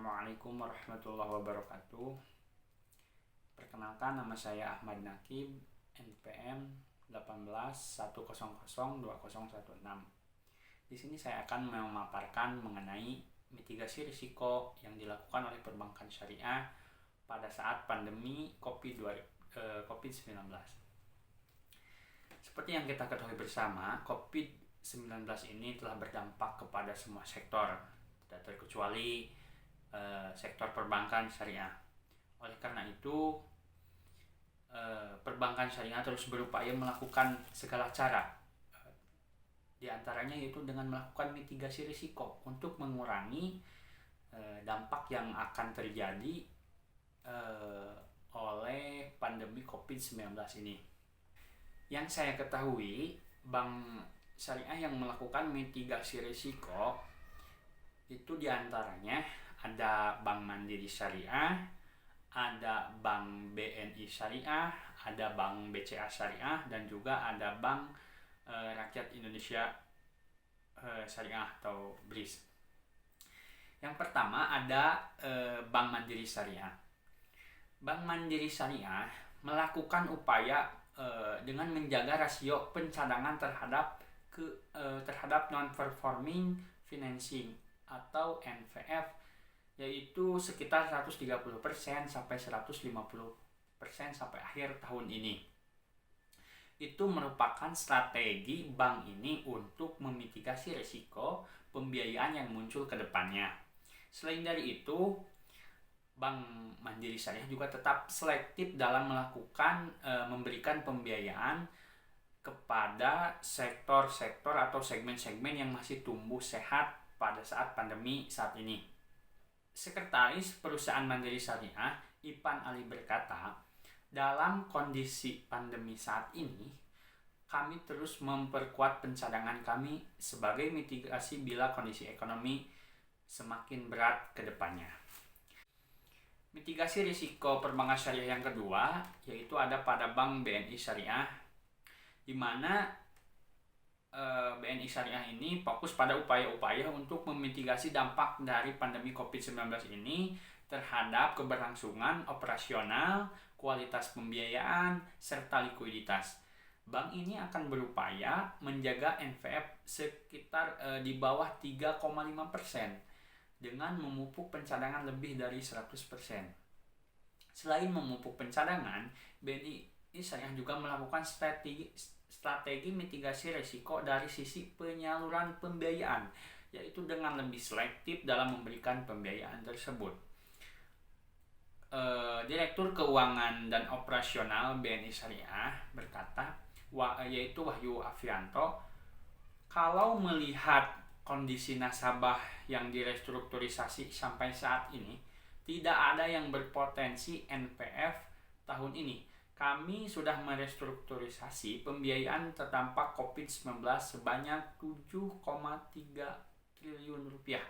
Assalamualaikum warahmatullahi wabarakatuh. Perkenalkan, nama saya Ahmad Nakib, NPM 1810020016. Di sini saya akan memaparkan mengenai mitigasi risiko yang dilakukan oleh perbankan syariah pada saat pandemi COVID-19. Seperti yang kita ketahui bersama, COVID-19 ini telah berdampak kepada semua sektor, tidak terkecuali sektor perbankan syariah. Oleh karena itu, perbankan syariah terus berupaya melakukan segala cara, di antaranya yaitu dengan melakukan mitigasi risiko untuk mengurangi dampak yang akan terjadi oleh pandemi COVID-19 ini. Yang saya ketahui, bank syariah yang melakukan mitigasi risiko itu diantaranya ada Bank Mandiri Syariah, ada Bank BNI Syariah, ada Bank BCA Syariah, dan juga ada Bank Rakyat Indonesia Syariah atau BRIS. Yang pertama ada Bank Mandiri Syariah. Bank Mandiri Syariah melakukan upaya dengan menjaga rasio pencadangan terhadap non-performing financing atau NPF, yaitu sekitar 130% sampai 150% sampai akhir tahun ini. Itu merupakan strategi bank ini untuk memitigasi risiko pembiayaan yang muncul ke depannya. Selain dari itu, Bank Mandiri Syariah juga tetap selektif dalam melakukan memberikan pembiayaan kepada sektor-sektor atau segmen-segmen yang masih tumbuh sehat pada saat pandemi saat ini. Sekretaris Perusahaan Mandiri Syariah, Ipan Ali berkata, dalam kondisi pandemi saat ini, kami terus memperkuat pencadangan kami sebagai mitigasi bila kondisi ekonomi semakin berat ke depannya. Mitigasi risiko perbankan syariah yang kedua, yaitu ada pada Bank BNI Syariah, di mana BNI Syariah ini fokus pada upaya-upaya untuk memitigasi dampak dari pandemi COVID-19 ini terhadap keberlangsungan operasional, kualitas pembiayaan, serta likuiditas. Bank ini akan berupaya menjaga NPF sekitar di bawah 3,5% dengan memupuk pencadangan lebih dari 100%. Selain memupuk pencadangan, BNI Syariah juga melakukan strategi mitigasi risiko dari sisi penyaluran pembiayaan, yaitu dengan lebih selektif dalam memberikan pembiayaan tersebut. Direktur Keuangan dan Operasional BNI Syariah berkata, yaitu Wahyu Afianto, kalau melihat kondisi nasabah yang direstrukturisasi sampai saat ini, tidak ada yang berpotensi NPF tahun ini. Kami sudah merestrukturisasi pembiayaan terdampak COVID-19 sebanyak 7,3 triliun rupiah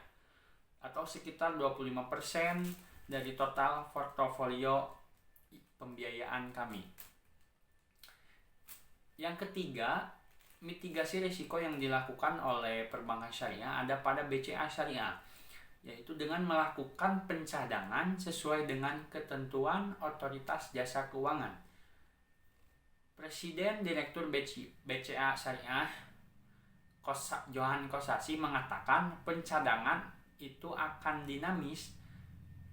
atau sekitar 25% dari total portofolio pembiayaan kami. Yang ketiga, mitigasi risiko yang dilakukan oleh perbankan syariah ada pada BCA Syariah, yaitu dengan melakukan pencadangan sesuai dengan ketentuan Otoritas Jasa Keuangan. Presiden Direktur BCA Syariah, Johan Kosasi, mengatakan pencadangan itu akan dinamis,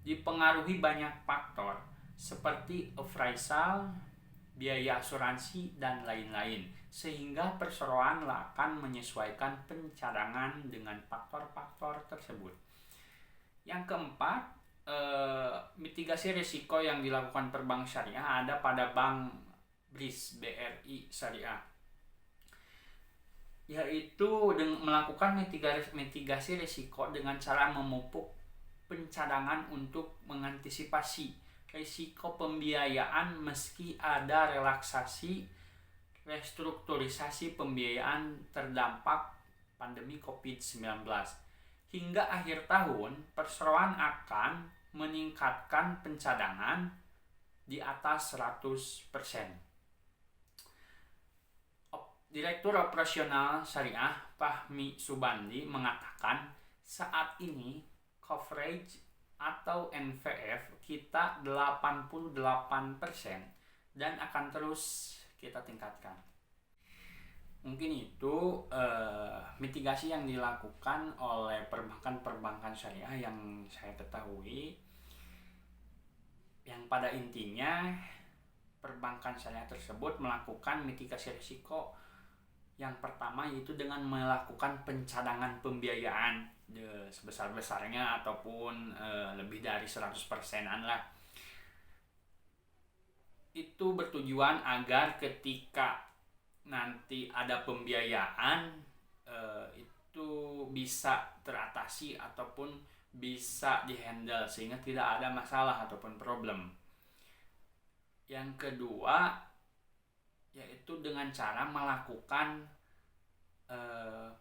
dipengaruhi banyak faktor seperti appraisal, biaya asuransi, dan lain-lain, sehingga perseroan akan menyesuaikan pencadangan dengan faktor-faktor tersebut. Yang keempat, mitigasi risiko yang dilakukan perbankan syariah ada pada Bank BRIS Syariah, yaitu melakukan mitigasi risiko dengan cara memupuk pencadangan untuk mengantisipasi risiko pembiayaan meski ada relaksasi restrukturisasi pembiayaan terdampak pandemi COVID-19. Hingga akhir tahun, perseroan akan meningkatkan pencadangan di atas 100%. Direktur Operasional Syariah Fahmi Subandi mengatakan saat ini coverage atau NVF kita 88% dan akan terus kita tingkatkan. Mungkin itu mitigasi yang dilakukan oleh perbankan syariah yang saya ketahui, yang pada intinya perbankan syariah tersebut melakukan mitigasi risiko yang pertama yaitu dengan melakukan pencadangan pembiayaan sebesar-besarnya ataupun lebih dari 100%-an lah. Itu bertujuan agar ketika nanti ada pembiayaan itu bisa teratasi ataupun bisa dihandle sehingga tidak ada masalah ataupun problem. Yang kedua yaitu dengan cara melakukan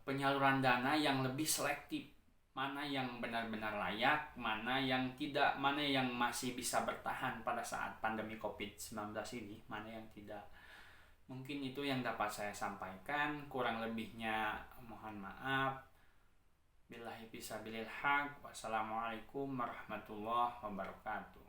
penyaluran dana yang lebih selektif, mana yang benar-benar layak, mana yang tidak, mana yang masih bisa bertahan pada saat pandemi COVID-19 ini, mana yang tidak. Mungkin itu yang dapat saya sampaikan, kurang lebihnya mohon maaf. Billahi fisabilil haq. Wassalamualaikum warahmatullahi wabarakatuh.